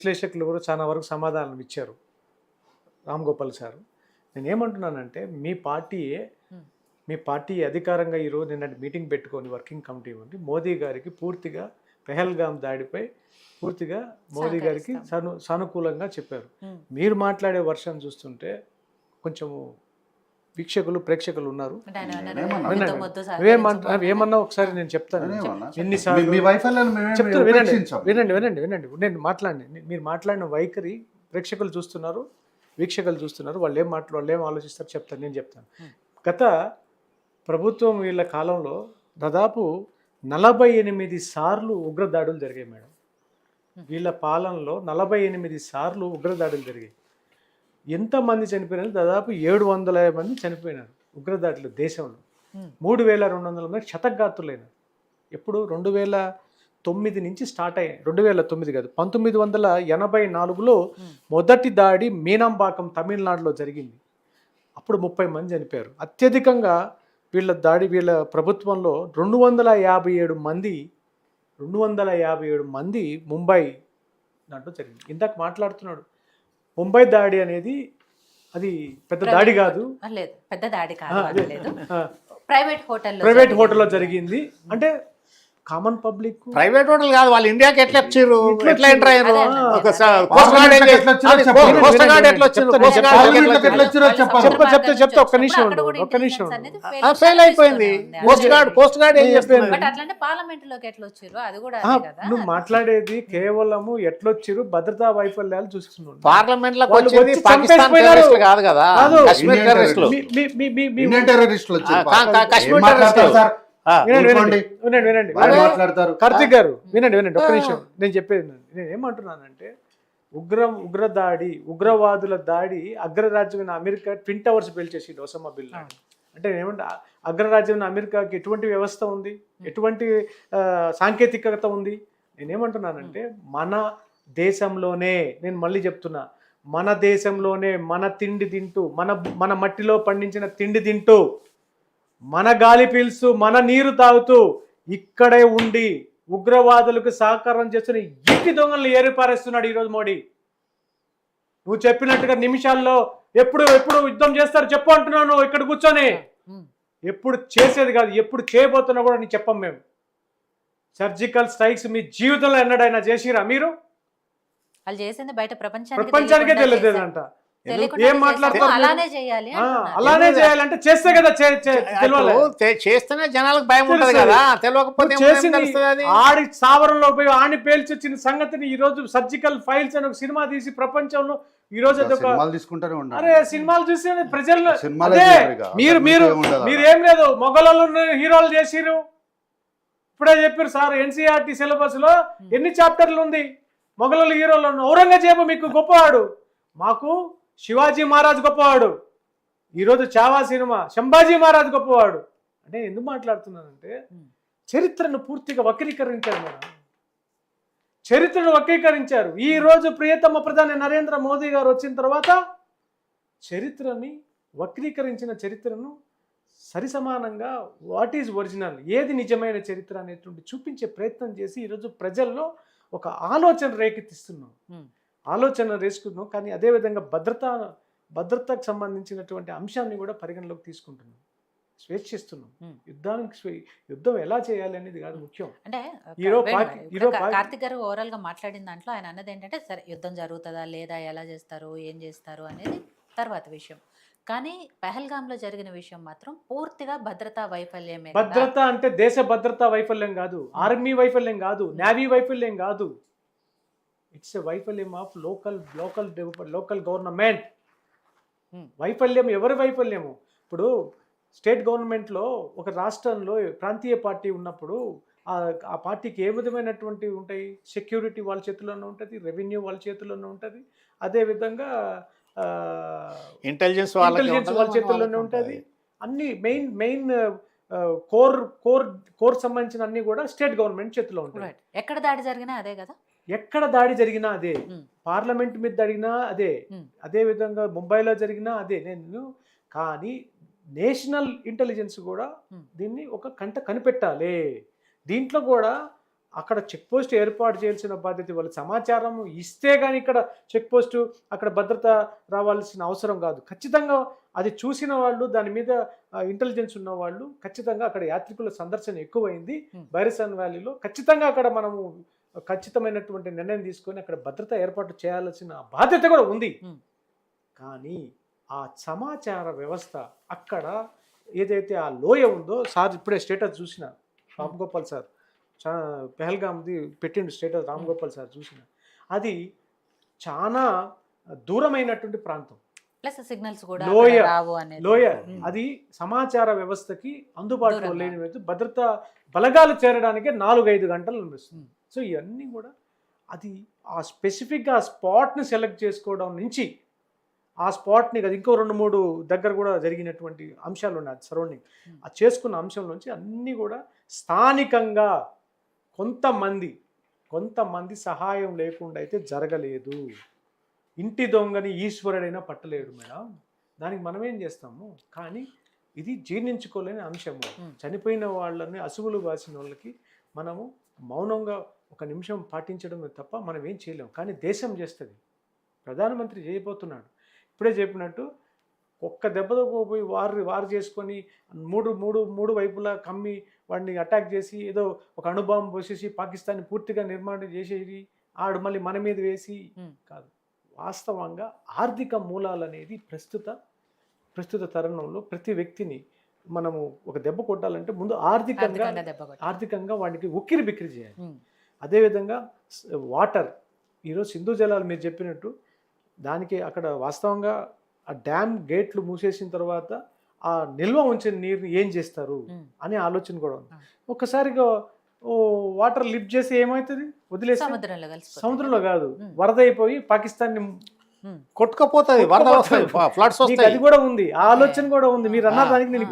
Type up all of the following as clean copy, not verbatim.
విశ్లేషకులు కూడా చాలా వరకు సమాధానం ఇచ్చారు రామ్ గోపాల్ సార్. నేనేమంటున్నానంటే మీ పార్టీ అధికారంగా ఈరోజు నిన్నటి మీటింగ్ పెట్టుకొని వర్కింగ్ కమిటీ ఉంది, మోదీ గారికి పూర్తిగా పెహల్గాం దాడిపై పూర్తిగా మోదీ గారికి సానుకూలంగా చెప్పారు. మీరు మాట్లాడే వర్షం చూస్తుంటే కొంచెము ప్రేక్షకులు ఉన్నారు. ఏమన్నా ఒకసారి నేను చెప్తాను. వినండి. నేను మీరు మాట్లాడిన వైఖరి ప్రేక్షకులు చూస్తున్నారు, వీక్షకులు చూస్తున్నారు. వాళ్ళు ఏం ఆలోచిస్తారు చెప్తాను. నేను చెప్తాను. గత ప్రభుత్వం వీళ్ళ కాలంలో దాదాపు 48 సార్లు ఉగ్రదాడులు జరిగాయి మేడం. వీళ్ళ పాలనలో 48 సార్లు ఉగ్రదాడులు జరిగాయి. ఎంతమంది చనిపోయినారు? దాదాపు 700 మంది చనిపోయినారు ఉగ్రదాడులు దేశంలో. 3200 మంది క్షతగాత్రులైనారు. ఎప్పుడు 2009 నుంచి స్టార్ట్ అయ్యాయి. 2009 కాదు, 1984లో మొదటి దాడి మీనంబాకం తమిళనాడులో జరిగింది. అప్పుడు 30 మంది చనిపోయారు. అత్యధికంగా వీళ్ళ ప్రభుత్వంలో 257 మంది ముంబై దాంట్లో జరిగింది. ఇందాక మాట్లాడుతున్నాడు, ముంబై దాడి అనేది అది పెద్ద దాడి కాదు, పెద్ద దాడి కాదు, ప్రైవేట్ హోటల్లో జరిగింది. అంటే కామన్ పబ్లిక్, ప్రైవేట్ హోటల్ కాదు, వాళ్ళు ఇండియాకి ఎట్లా వచ్చారు, ఎట్లా ఎంటర్ అయ్యారు, ఒక్క నిమిషం ఫెయిల్ అయిపోయింది. కోస్ట్ గార్డ్ ఏం చేస్తుంది? నువ్వు మాట్లాడేది కేవలము ఎట్లొచ్చారు భద్రతా వైఫల్యాలు చూస్తున్నాడు. పార్లమెంట్ లో పాకిస్తాన్ టెర్రరిస్టులు కాదు కదా, కాశ్మీర్ టెర్రరిస్టులు, కాశ్మీర్ టెర్రరిస్టులు. వినండి కార్తిక్ గారు, వినండి ఒక్క నిమిషం. నేను చెప్పేది, నేను ఏమంటున్నానంటే ఉగ్రవాదుల దాడి అగ్రరాజ్యమైన అమెరికా ట్విన్ టవర్స్ పేల్చేసి ఒసామా బిన్ లాడెన్. అంటే ఏమంటే అగ్రరాజ్యమైన అమెరికాకి ఎటువంటి వ్యవస్థ ఉంది, ఎటువంటి సాంకేతికత ఉంది? నేనేమంటున్నానంటే మన దేశంలోనే, నేను మళ్ళీ చెప్తున్నా, మన దేశంలోనే మన తిండి తింటూ, మన మట్టిలో పండించిన తిండి తింటూ, మన గాలి పీల్స్తూ, మన నీరు తాగుతూ, ఇక్కడే ఉండి ఉగ్రవాదులకు సహకారం చేస్తున్న ఇంటి దొంగలను ఏరిపారేస్తున్నాడు ఈరోజు మోడీ. నువ్వు చెప్పినట్టుగా నిమిషాల్లో ఎప్పుడు యుద్ధం చేస్తారు చెప్పు అంటున్నాను ఇక్కడ కూర్చొని. ఎప్పుడు చేసేది కాదు, ఎప్పుడు చేయబోతున్నా కూడా నీకు చెప్పం మేము. సర్జికల్ స్ట్రైక్స్ మీ జీవితంలో ఎన్నడైనా చేసిరా మీరు? వాళ్ళు చేసింది బయట ప్రపంచానికే తెలియదంట. ఏం మాట్లాడతారు? అలానే చేయాలంటే చేస్తే కదా చేస్తేనే జనాలకు భయం ఉంటుంది కదా, తెలియకపోతే ఆడి స్థావరంలో పోయి ఆని పేల్చి వచ్చిన సంగతిని ఈ రోజు సర్జికల్ ఫైల్స్ అని ఒక సినిమా తీసి ప్రపంచంలో ఈ రోజు సినిమాలు చూసి ప్రజల్లో మీరు ఏం లేదు మొఘలు హీరోలు చేసిరు. ఇప్పుడే చెప్పారు సార్, ఎన్సీఆర్టీ సిలబస్ లో ఎన్ని చాప్టర్లు ఉంది మొఘలు హీరోలు. ఔరంగజేబు మీకు గొప్పవాడు, మాకు శివాజీ మహారాజ్ గొప్పవాడు. ఈరోజు చావా సినిమా సంభాజీ మహారాజ్ గొప్పవాడు. అంటే ఎందుకు మాట్లాడుతున్నానంటే చరిత్రను పూర్తిగా వక్రీకరించారు మేడం, చరిత్రను వక్రీకరించారు. ఈ రోజు ప్రియతమ ప్రధాని నరేంద్ర మోదీ గారు వచ్చిన తర్వాత చరిత్రని వక్రీకరించిన చరిత్రను సరిసమానంగా వాట్ ఈజ్ ఒరిజినల్, ఏది నిజమైన చరిత్ర అనేటువంటి చూపించే ప్రయత్నం చేసి ఈరోజు ప్రజల్లో ఒక ఆలోచన రేకెత్తిస్తున్నాం, ఆలోచన రేసుకున్నాం. కానీ అదేవిధంగా భద్రతకు సంబంధించినటువంటి అంశాన్ని కూడా పరిగణలోకి తీసుకుంటున్నాం, స్వేచ్ఛిస్తున్నాం. యుద్ధం ఎలా చేయాలి అనేది కాదు ముఖ్యం. అంటే కార్తిక్ గారు ఓవరాల్ గా మాట్లాడిన దాంట్లో ఆయన అన్నది ఏంటంటే, సరే యుద్ధం జరుగుతుందా లేదా, ఎలా చేస్తారు, ఏం చేస్తారు అనేది తర్వాత విషయం. కానీ పెహల్గాంలో జరిగిన విషయం మాత్రం పూర్తిగా భద్రతా వైఫల్యమే. భద్రత అంటే దేశ భద్రతా వైఫల్యం కాదు, ఆర్మీ వైఫల్యం కాదు, నేవీ వైఫల్యం కాదు. ఇట్స్ ఎ వైఫల్యం ఆఫ్ లోకల్ గవర్నమెంట్. వైఫల్యం ఎవరి వైఫల్యము? ఇప్పుడు స్టేట్ గవర్నమెంట్లో ఒక రాష్ట్రంలో ప్రాంతీయ పార్టీ ఉన్నప్పుడు ఆ పార్టీకి ఏ విధమైనటువంటి ఉంటాయి? సెక్యూరిటీ వాళ్ళ చేతుల్లోనే ఉంటుంది, రెవెన్యూ వాళ్ళ చేతుల్లోనే ఉంటుంది, అదేవిధంగా ఇంటెలిజెన్స్ వాళ్ళ చేతుల్లోనే ఉంటుంది. అన్ని మెయిన్ కోర్ సంబంధించిన అన్ని కూడా స్టేట్ గవర్నమెంట్ చేతిలో ఉంటాయి. ఎక్కడ దాడి జరిగినా అదే కదా, ఎక్కడ దాడి జరిగినా అదే, పార్లమెంట్ మీద జరిగినా అదే, అదే విధంగా ముంబైలో జరిగినా అదే. కానీ నేషనల్ ఇంటెలిజెన్స్ కూడా దీన్ని ఒక కనిపెట్టాలి. దీంట్లో కూడా అక్కడ చెక్ పోస్ట్ ఏర్పాటు చేయాల్సిన బాధ్యత వాళ్ళు సమాచారం ఇస్తే కానీ ఇక్కడ చెక్ పోస్టు అక్కడ భద్రత రావాల్సిన అవసరం కాదు. ఖచ్చితంగా అది చూసిన వాళ్ళు, దాని మీద ఇంటెలిజెన్స్ ఉన్న వాళ్ళు ఖచ్చితంగా అక్కడ యాత్రికుల సందర్శన ఎక్కువైంది బైరసాన్ వ్యాలీలో. ఖచ్చితంగా అక్కడ మనము ఖచ్చితమైనటువంటి నిర్ణయం తీసుకొని అక్కడ భద్రత ఏర్పాటు చేయాల్సిన బాధ్యత కూడా ఉంది. కానీ ఆ సమాచార వ్యవస్థ అక్కడ ఏదైతే ఆ లోయ ఉందో, సార్ ఇప్పుడే స్టేటస్ చూసిన రామ్ గోపాల్ సార్ పెహల్గామ్ది పెట్టిండు స్టేటస్, రామ్ గోపాల్ సార్ చూసిన, అది చాలా దూరమైనటువంటి ప్రాంతం, ప్లస్ సిగ్నల్స్ కూడా లోయ రావు అనేది. లోయ అది సమాచార వ్యవస్థకి అందుబాటులో లేని భద్రతా బలగాలు చేరడానికి 4-5 గంటలు అనిపిస్తుంది. సో ఇవన్నీ కూడా అది ఆ స్పెసిఫిక్గా ఆ స్పాట్ని సెలెక్ట్ చేసుకోవడం నుంచి ఆ స్పాట్ని కదా ఇంకో 2-3 దగ్గర కూడా జరిగినటువంటి అంశాలు ఉన్నాయి. అది సరౌండింగ్ ఆ చేసుకున్న అంశం నుంచి అన్నీ కూడా స్థానికంగా కొంతమంది సహాయం లేకుండా అయితే జరగలేదు. ఇంటి దొంగని ఈశ్వరుడైనా పట్టలేడు మేడం. దానికి మనం ఏం చేస్తాము? కానీ ఇది జీర్ణించుకోలేని అంశము. చనిపోయిన వాళ్ళని అసువులు బాసిన వాళ్ళకి మనము మౌనంగా 1 నిమిషం పాటించడమే తప్ప మనం ఏం చేయలేము. కానీ దేశం చేస్తుంది. ప్రధానమంత్రి చేయబోతున్నాడు. ఇప్పుడే చెప్పినట్టు ఒక్క దెబ్బతో పోయి వారు చేసుకొని మూడు వైపులా కమ్మి వాడిని అటాక్ చేసి ఏదో ఒక అణుబాంబు పోసేసి పాకిస్తాన్ని పూర్తిగా నిర్మాణం చేసేది ఆడు మళ్ళీ మన మీద వేసి కాదు. వాస్తవంగా ఆర్థిక మూలాలు అనేది ప్రస్తుత తరుణంలో ప్రతి వ్యక్తిని మనము ఒక దెబ్బ కొట్టాలంటే ముందు ఆర్థికంగా వాడికి ఉక్కిరి బిక్కిరి చేయాలి. అదేవిధంగా వాటర్, ఈరోజు సింధు జలాలు మీరు చెప్పినట్టు దానికి అక్కడ వాస్తవంగా ఆ డ్యామ్ గేట్లు మూసేసిన తర్వాత ఆ నిల్వ ఉంచిన నీరుని ఏం చేస్తారు అనే ఆలోచన కూడా ఉంది. ఒక్కసారిగా వాటర్ లిఫ్ట్ చేసి ఏమవుతుంది? వదిలేసి సముద్రంలో కాదు, వరద అయిపోయి పాకిస్తాన్ కొట్టుకపోతుంది, అది కూడా ఉంది, ఆ ఆలోచన కూడా ఉంది. మీరు అన్న దానికి నేను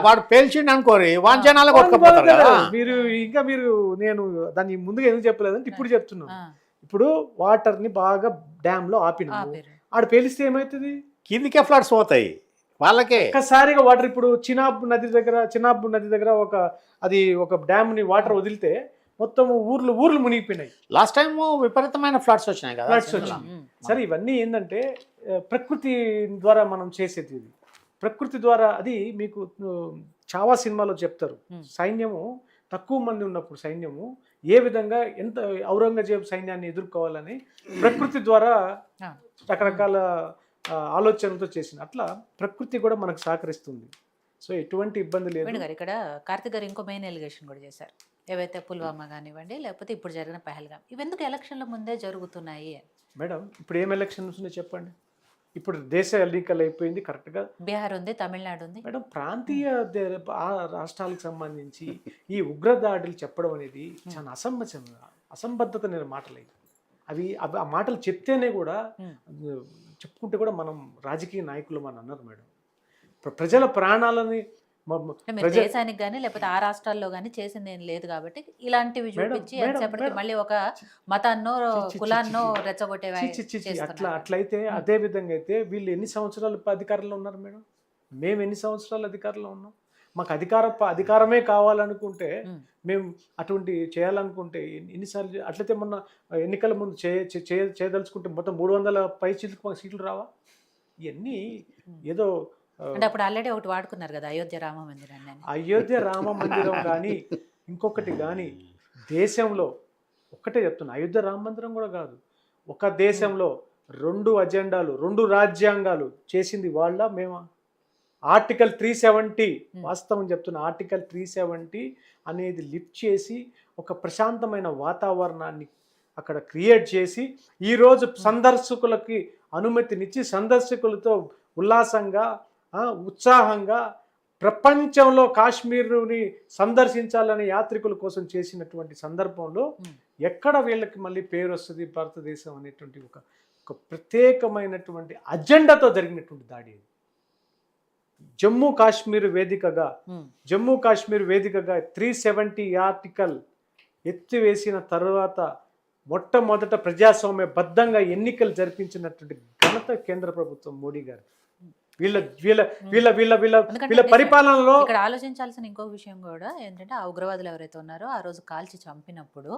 వాడు పేల్చిండి అనుకోరి వాంఛనాలు కొట్టుకుపోతారు. మీరు నేను దాన్ని ముందుగా ఎందుకు చెప్పలేదంటే ఇప్పుడు చెప్తున్నాను. ఇప్పుడు వాటర్ని బాగా డ్యామ్ లో ఆపినాము, ఆడ పేలిస్తే ఏమవుతుంది? కిందికే ఫ్లడ్స్ పోతాయి వాళ్ళకే. ఒక్కసారిగా వాటర్ ఇప్పుడు చినాబ్ నది దగ్గర ఒక డ్యామ్ ని వాటర్ వదిలితే మొత్తం ఊర్లు మునిగిపోయినాయి. లాస్ట్ టైం విపరీతమైన ఫ్లడ్స్ వచ్చినాయి కదా. సరే, ఇవన్నీ ఏంటంటే ప్రకృతి ద్వారా మనం చేసేది. ఇది ప్రకృతి ద్వారా. అది మీకు చావా సినిమాలో చెప్తారు. సైన్యము తక్కువ మంది ఉన్నప్పుడు సైన్యము ఏ విధంగా ఎంత ఔరంగజేబు సైన్యాన్ని ఎదుర్కోవాలని ప్రకృతి ద్వారా రకరకాల ఆలోచనలతో చేసిన అట్లా ప్రకృతి కూడా మనకు సహకరిస్తుంది. సో ఎటువంటి ఇబ్బంది లేదు. ఇక్కడ కార్తిక్ గారు ఇంకో మెయిన్ ఎలిగేషన్ కూడా చేశారు. ఏవైతే పుల్వామా కానివ్వండి, లేకపోతే ఇప్పుడు జరిగిన పహల్గామ్, ఇవెందుకు ఎలక్షన్ల ముందే జరుగుతున్నాయి మేడం? ఇప్పుడు ఏం ఎలక్షన్స్ ఉన్నాయో చెప్పండి. ఇప్పుడు దేశ ఎన్నికలు అయిపోయింది, కరెక్ట్గా బీహార్ ఉంది, తమిళనాడు ఉంది మేడం. ప్రాంతీయ రాష్ట్రాలకు సంబంధించి ఈ ఉగ్రదాడులు చెప్పడం అనేది చాలా అసంబద్ధత నేను మాటలేదు. అవి ఆ మాటలు చెప్తేనే కూడా చెప్పుకుంటే కూడా మనం రాజకీయ నాయకులు అని అన్నారు మేడం. ప్రజల ప్రాణాలని దేశానికి కానీ లేకపోతే ఆ రాష్ట్రాల్లో కానీ చేసింది ఏం లేదు కాబట్టి ఇలాంటివి చూపించి మళ్ళీ ఒక మతాన్నో కులాన్నో రెచ్చగొట్టే అట్లయితే అదే విధంగా అయితే వీళ్ళు ఎన్ని సంవత్సరాలు అధికారంలో ఉన్నారు మేడం? మేము ఎన్ని సంవత్సరాలు అధికారంలో ఉన్నాం? మాకు అధికారమే కావాలనుకుంటే, మేము అటువంటి చేయాలనుకుంటే ఎన్నిసార్లు అట్లయితే మొన్న ఎన్నికల ముందు చేయదలుచుకుంటే మొత్తం 300 పై సీట్లు రావా? ఇవన్నీ ఏదో అంటే అప్పుడు ఆల్రెడీ ఒకటి వాడుకున్నారు కదా, అయోధ్య రామ మందిరం కానీ ఇంకొకటి కానీ దేశంలో ఒక్కటే చెప్తున్నా, అయోధ్య రామ మందిరం కూడా కాదు, ఒక దేశంలో 2 అజెండాలు 2 రాజ్యాంగాలు చేసింది వాళ్ళ మేమా? ఆర్టికల్ 370 వాస్తవం చెప్తున్నా, ఆర్టికల్ 370 అనేది లిఫ్ట్ చేసి ఒక ప్రశాంతమైన వాతావరణాన్ని అక్కడ క్రియేట్ చేసి ఈరోజు సందర్శకులకి అనుమతినిచ్చి సందర్శకులతో ఉల్లాసంగా ఉత్సాహంగా ప్రపంచంలో కాశ్మీరుని సందర్శించాలని యాత్రికుల కోసం చేసినటువంటి సందర్భంలో ఎక్కడ వీళ్ళకి మళ్ళీ పేరు వస్తుంది భారతదేశం అనేటువంటి ఒక ప్రత్యేకమైనటువంటి అజెండాతో జరిగినటువంటి దాడి. జమ్మూ కాశ్మీర్ వేదికగా 370 ఆర్టికల్ ఎత్తివేసిన తర్వాత మొట్టమొదట ప్రజాస్వామ్యబద్ధంగా ఎన్నికలు జరిపించినటువంటి ఘనత కేంద్ర ప్రభుత్వం మోడీ గారు. వీళ్ళ వీళ్ళ వీళ్ళ వీళ్ళ వీళ్ళ ఎందుకంటే వీళ్ళ నిజమే. పరిపాలనలో ఇక్కడ ఆలోచించాల్సిన ఇంకో విషయం కూడా ఏంటంటే ఆ ఉగ్రవాదులు ఎవరైతే ఉన్నారో ఆ రోజు కాల్చి చంపినప్పుడు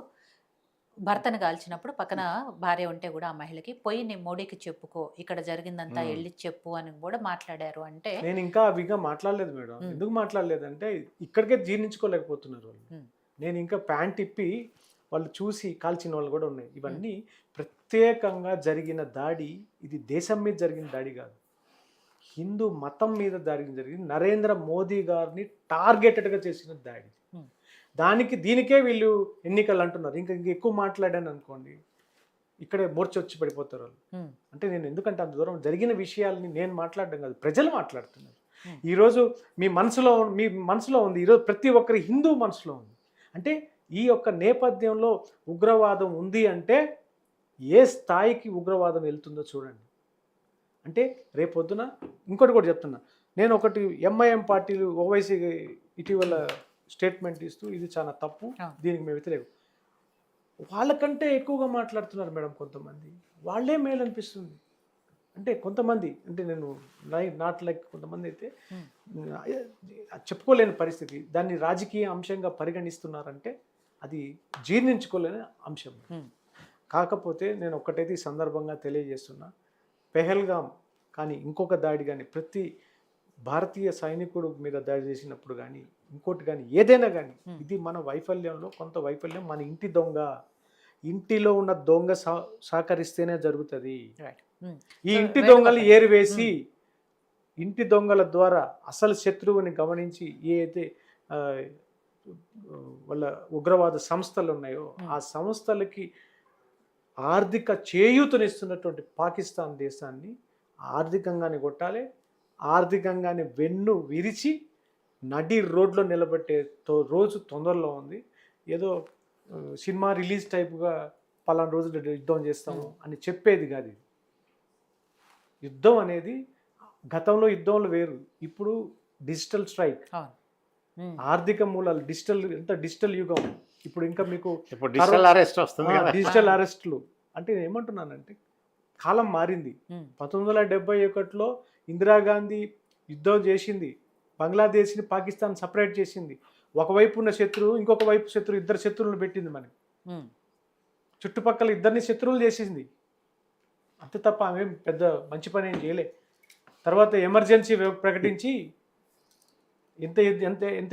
భర్తను కాల్చినప్పుడు పక్కన భార్య ఉంటే కూడా ఆ మహిళకి పోయి నీ మోడీకి చెప్పుకో ఇక్కడ జరిగిందంతా వెళ్ళి చెప్పు అని కూడా మాట్లాడారు. అంటే నేను ఇంకా అవిగా మాట్లాడలేదు మేడం. ఎందుకు మాట్లాడలేదంటే ఇక్కడికే జీర్ణించుకోలేకపోతున్నారు వాళ్ళు. నేను ఇంకా ప్యాంట్ ఇప్పి వాళ్ళు చూసి కాల్చిన వాళ్ళు కూడా ఉన్నాయి. ఇవన్నీ ప్రత్యేకంగా జరిగిన దాడి, ఇది దేశం మీద జరిగిన దాడి కాదు, హిందూ మతం మీద జరిగింది. నరేంద్ర మోదీ గారిని టార్గెటెడ్గా చేసిన దాడి. దీనికే వీళ్ళు ఎన్నికలు అంటున్నారు. ఇంకా ఎక్కువ మాట్లాడాను అనుకోండి ఇక్కడే వచ్చి పడిపోతారు వాళ్ళు. అంటే నేను ఎందుకంటే అంత దూరం జరిగిన విషయాలని నేను మాట్లాడడం కాదు, ప్రజలు మాట్లాడుతున్నారు. ఈరోజు మీ మనసులో ఉంది, ఈరోజు ప్రతి ఒక్కరి హిందూ మనసులో ఉంది. అంటే ఈ యొక్క నేపథ్యంలో ఉగ్రవాదం ఉంది అంటే ఏ స్థాయికి ఉగ్రవాదం వెళ్తుందో చూడండి. అంటే రేపొద్దున ఇంకోటి కూడా చెప్తున్నా, నేను ఒకటి ఎంఐఎం పార్టీలు ఓవైసీ ఇటీవల స్టేట్మెంట్ ఇస్తూ ఇది చాలా తప్పు, దీనికి మేము వ్యతిరేకం, వాళ్ళకంటే ఎక్కువగా మాట్లాడుతున్నారు మేడం కొంతమంది. వాళ్ళే మేలు అనిపిస్తుంది. అంటే కొంతమంది, అంటే నేను నాట్ లైక్ కొంతమంది అయితే చెప్పుకోలేని పరిస్థితి, దాన్ని రాజకీయ అంశంగా పరిగణిస్తున్నారంటే అది జీర్ణించుకోలేని అంశం. కాకపోతే నేను ఒక్కటైతే ఈ సందర్భంగా తెలియజేస్తున్నా, పెహల్గాం కానీ ఇంకొక దాడి కానీ, ప్రతి భారతీయ సైనికుడు మీద దాడి చేసినప్పుడు కానీ ఇంకోటి కానీ ఏదైనా కానీ ఇది మన వైఫల్యంలో కొంత వైఫల్యం. మన ఇంటిలో ఉన్న దొంగ సహకరిస్తేనే జరుగుతుంది. ఈ ఇంటి దొంగలు ఏరివేసి ఇంటి దొంగల ద్వారా అసలు శత్రువుని గమనించి ఏదైతే వాళ్ళ ఉగ్రవాద సంస్థలు ఉన్నాయో ఆ సంస్థలకి ఆర్థిక చేయూతనిస్తున్నటువంటి పాకిస్తాన్ దేశాన్ని ఆర్థికంగానే కొట్టాలి, ఆర్థికంగానే వెన్ను విరిచి నడి రోడ్లో నిలబెట్టే రోజు తొందరలో ఉంది. ఏదో సినిమా రిలీజ్ టైప్గా పలానా రోజు యుద్ధం చేస్తాము అని చెప్పేది కాదు. యుద్ధం అనేది గతంలో యుద్ధంలో వేరు, ఇప్పుడు డిజిటల్ స్ట్రైక్, ఆర్థిక మూలాలు, డిజిటల్ యుగం. ఇప్పుడు ఇంకా మీకు డిజిటల్ అరెస్ట్ వస్తుంది, డిజిటల్ అరెస్ట్లు. అంటే నేను ఏమంటున్నానంటే కాలం మారింది. 1971లో ఇందిరాగాంధీ యుద్ధం చేసింది, బంగ్లాదేశ్ని పాకిస్తాన్ సపరేట్ చేసింది. ఒకవైపు ఉన్న శత్రువు ఇంకొక వైపు శత్రువు, ఇద్దరు శత్రువులను పెట్టింది మనకి. చుట్టుపక్కల ఇద్దరిని శత్రువులు చేసింది, అంతే తప్ప ఆమె పెద్ద మంచి పని ఏం చేయలే. తర్వాత ఎమర్జెన్సీ ప్రకటించి ఎంత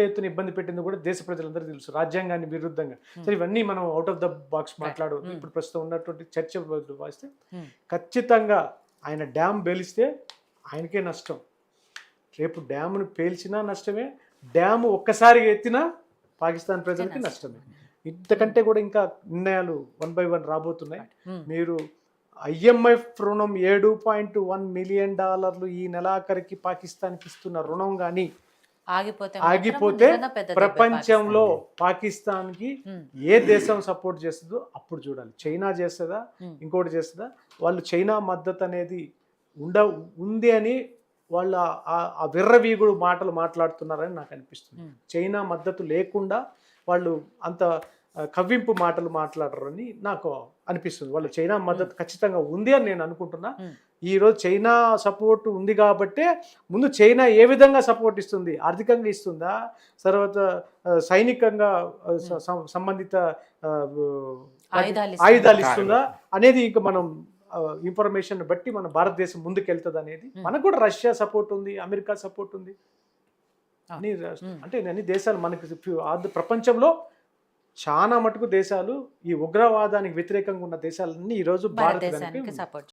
ఎత్తున ఇబ్బంది పెట్టిందో కూడా దేశ ప్రజలందరూ తెలుసు, రాజ్యాంగాన్ని విరుద్ధంగా. సరే ఇవన్నీ మనం అవుట్ ఆఫ్ ద బాక్స్ మాట్లాడవద్దు. ఇప్పుడు ప్రస్తుతం ఉన్నటువంటి చర్చ వాస్తే ఖచ్చితంగా ఆయన డ్యామ్ పేలిస్తే ఆయనకే నష్టం. రేపు డ్యామ్ను పేల్చినా నష్టమే, డ్యాము ఒక్కసారి ఎత్తినా పాకిస్తాన్ ప్రజలకి నష్టమే. ఇంతకంటే కూడా ఇంకా నిర్ణయాలు 1 by 1 రాబోతున్నాయి. మీరు IMF రుణం $7.1 మిలియన్ ఈ నెలాఖరికి పాకిస్తాన్కి ఇస్తున్న రుణం కానీ ఆగిపోతే ప్రపంచంలో పాకిస్తాన్కి ఏ దేశం సపోర్ట్ చేస్తుందో అప్పుడు చూడాలి. చైనా చేస్తుందా, ఇంకోటి చేస్తుందా? వాళ్ళు చైనా మద్దతు అనేది ఉంది అని వాళ్ళు ఆ విర్రవీగుడు మాటలు మాట్లాడుతున్నారని నాకు అనిపిస్తుంది. చైనా మద్దతు లేకుండా వాళ్ళు అంత కవ్వింపు మాటలు మాట్లాడరని నాకు అనిపిస్తుంది. వాళ్ళు చైనా మద్దతు ఖచ్చితంగా ఉంది అని నేను అనుకుంటున్నా. ఈరోజు చైనా సపోర్ట్ ఉంది కాబట్టే ముందు చైనా ఏ విధంగా సపోర్ట్ ఇస్తుంది, ఆర్థికంగా ఇస్తుందా, తర్వాత సైనికంగా సంబంధిత ఆయుధాలు ఇస్తుందా అనేది ఇంకా మనం ఇన్ఫర్మేషన్ బట్టి మన భారతదేశం ముందుకెళ్తుంది అనేది. మనకు కూడా రష్యా సపోర్ట్ ఉంది, అమెరికా సపోర్ట్ ఉంది, అంటే అన్ని దేశాలు మనకి ప్రపంచంలో చాలా మటుకు దేశాలు ఈ ఉగ్రవాదానికి వ్యతిరేకంగా ఉన్న దేశాలన్నీ ఈరోజు భారతదేశానికి సపోర్ట్